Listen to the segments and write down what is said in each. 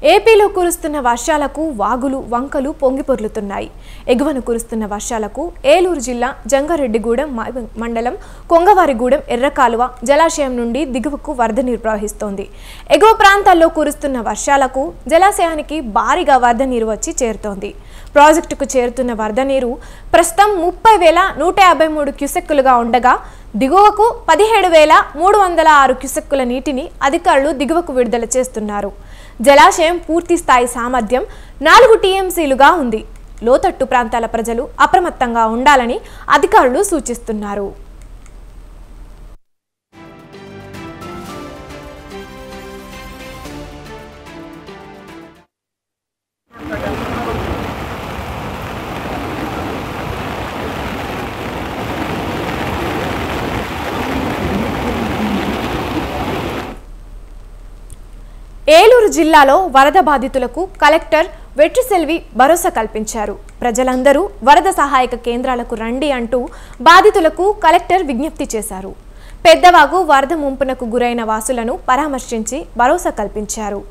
ఏపీలో కురుస్తున్న వర్షాలకు వాగులు వంకలు పొంగిపొర్లుతున్నాయి. ఎగువన కురుస్తున్న వర్షాలకు ఏలూరు జిల్లా జంగారెడ్డిగూడెం మండలం కొంగవారిగూడెం ఎర్రకాలువ జలాశయం నుండి దిగువకు వరద నీరు ప్రవహిస్తోంది. ఎగువ ప్రాంతాల్లో కురుస్తున్న వర్షాలకు జలాశయానికి భారీగా వరద నీరు వచ్చి చేరుతోంది. ప్రాజెక్టుకు చేరుతున్న వరద నీరు ప్రస్తుతం 30,153 క్యూసెక్కులుగా ఉండగా దిగువకు 17,306 క్యూసెక్కుల నీటిని అధికారులు దిగువకు విడుదల చేస్తున్నారు. జలాశయం పూర్తి స్థాయి సామర్థ్యం 4 టీఎంసీలుగా ఉంది. లోతట్టు ప్రాంతాల ప్రజలు అప్రమత్తంగా ఉండాలని అధికారులు సూచిస్తున్నారు. ఏలూరు జిల్లాలో వరద బాధితులకు కలెక్టర్ వెట్రిసెల్వి భరోసా కల్పించారు. ప్రజలందరూ వరద సహాయక కేంద్రాలకు రండి అంటూ బాధితులకు కలెక్టర్ విజ్ఞప్తి చేశారు. పెద్దవాగు వరద ముంపునకు గురైన వాసులను పరామర్శించి భరోసా కల్పించారు.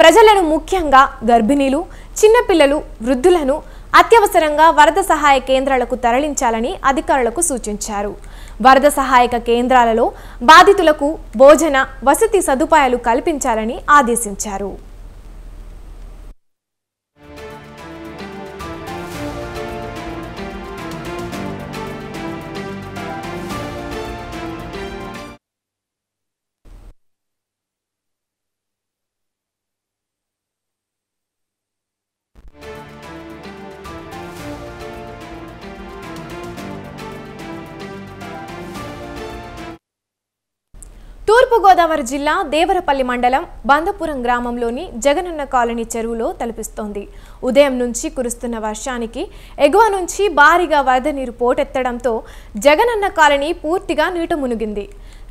ప్రజలను ముఖ్యంగా గర్భిణీలు, చిన్నపిల్లలు, వృద్ధులను అత్యవసరంగా వరద సహాయ కేంద్రాలకు తరలించాలని అధికారులకు సూచించారు. వరద సహాయక కేంద్రాలలో బాధితులకు భోజన వసతి సదుపాయాలు కల్పించాలని ఆదేశించారు. తూర్పుగోదావరి జిల్లా దేవరపల్లి మండలం బందపురం గ్రామంలోని జగనన్న కాలనీ చెరువులో తలపిస్తోంది. ఉదయం నుంచి కురుస్తున్న వర్షానికి ఎగువ నుంచి భారీగా వరద నీరు పోటెత్తడంతో జగనన్న కాలనీ పూర్తిగా నీట మునిగింది.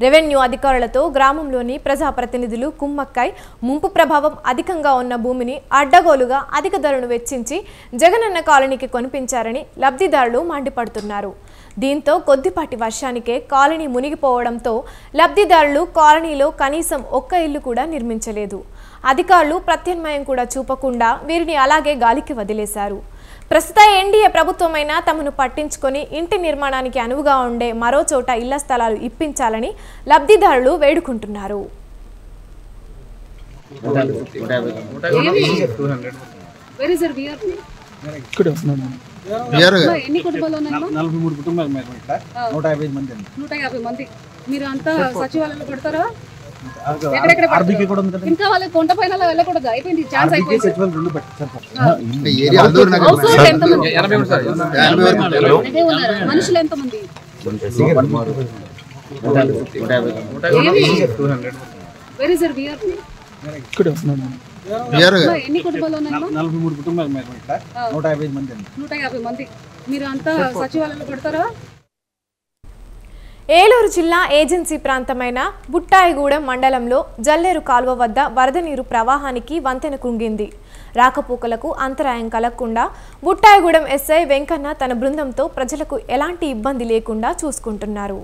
రెవెన్యూ అధికారులతో గ్రామంలోని ప్రజాప్రతినిధులు కుమ్మక్కై ముంపు ప్రభావం అధికంగా ఉన్న భూమిని అడ్డగోలుగా అధిక ధరను వెచ్చించి జగనన్న కాలనీకి కొనిపించారని లబ్ధిదారులు మండిపడుతున్నారు. దీంతో కొద్దిపాటి వర్షానికే కాలనీ మునిగిపోవడంతో లబ్ధిదారులు కాలనీలో కనీసం ఒక్క ఇల్లు కూడా నిర్మించలేదు. అధికారులు ప్రత్యామ్నాయం కూడా చూపకుండా వీరిని అలాగే గాలికి వదిలేశారు. ప్రస్తుత ఎన్డీఏ ప్రభుత్వమైనా తమను పట్టించుకొని ఇంటి నిర్మాణానికి అనువుగా ఉండే మరో చోట ఇళ్ల స్థలాలు ఇప్పించాలని లబ్ధిదారులు వేడుకుంటున్నారు. ఎన్ని కుటుంబాలు ఉన్నాయి? 43 కుటుంబాలు ఉన్నాయి. 150 మంది. 150 మంది. మీరు అంతా సచివాలయంలో పెడతారా? ఆర్బీకే కూడా ఉంది కదా. ఇంకా వాళ్ళ కొండ పైన వెళ్ళకూడదు. అయిపోయింది, ఛాన్స్ అయిపోయింది. సచివాలయం రెండు పెట్టారు. ఏరియా అల్లూరు నగర్. మనుషులు ఎంత మంది? 150. వెరీ సార్ విఆర్ ఇక్కడ వస్తున్నాను. ఎన్ని కుటుంబాలు ఉన్నాయి? 43 కుటుంబాలు ఉన్నాయి. 150 మంది. 150 మంది. మీరు అంతా సచివాలయంలో పెడతారా? ఏలూరు జిల్లా ఏజెన్సీ ప్రాంతమైన బుట్టాయిగూడెం మండలంలో జల్లేరు కాలువ వద్ద వరద నీరు ప్రవాహానికి వంతెన కుంగింది. రాకపోకలకు అంతరాయం కలగకుండా బుట్టాయిగూడెం ఎస్ఐ వెంకన్న తన బృందంతో ప్రజలకు ఎలాంటి ఇబ్బంది లేకుండా చూసుకుంటున్నారు.